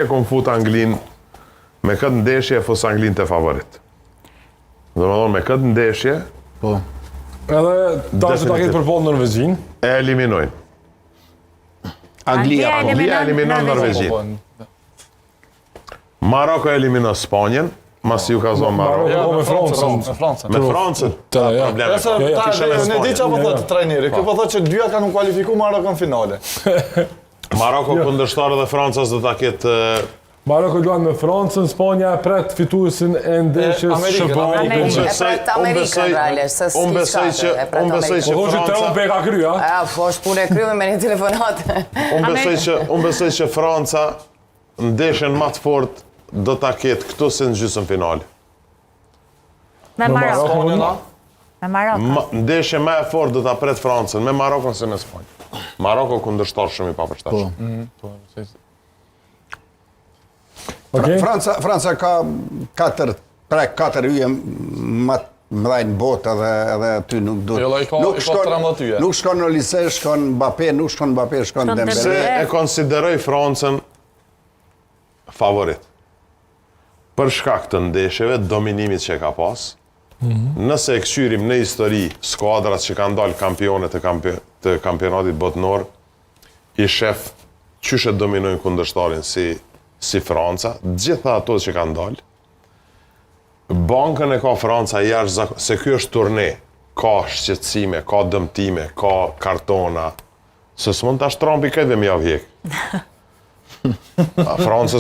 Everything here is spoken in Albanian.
E kom fut Anglin me këtë ndeshje fus Anglin të favorit. Dhe më thonë me këtë ndeshje Po. Edhe ta që ta ketë përpon Norvegjin. e eliminojnë. Anglia eliminon Norvegjin. Maroko eliminon Spanjen, masi ju ka zonë Maroko. Jo, me Francën. Me Francën. Probleme. Ne di çfarë po thotë trajneri. Kjo po thotë që dyja kanë kualifikuar Marokon finale. Maroko kundërshtar dhe Francës do ta ketë Maroko luan me Francën, Spanja e pret fituesin e ndeshjes Amerikën realisht, se unë besoj që Po që të unë peka krya. Po është punë e kryme me një telefonat. Unë besoj që Franca ndeshjen më të fortë do ta ketë këtu si në gjysmë finale. Me Maroko. Me Maroko. Ndeshje më e fortë do ta pret Francën me Marokon se me Spanjë. Maroko kundërshtar shumë i papërshtatshëm. Franca ka 4 yje më mëdhenj botë edhe aty nuk do. Nuk shkon në Lise, shkon Mbappé, shkon Dembélé. Se e konsideroj Francën favorit. Për shkak të ndeshjeve, dominimit që ka pas, nëse e këshyrim në histori skuadrat që kanë dalë kampionet të kampionatit botënor, i shef qyshe dominojnë kundërshtarin si Franca, gjitha ato që kanë dalë. Bankën e ka Franca jashtë, se kjo është turne, ka shqetësime, ka dëmtime, ka kartona, se s'mund të ashtë Trumpi këtë dhe mja vjek. Franca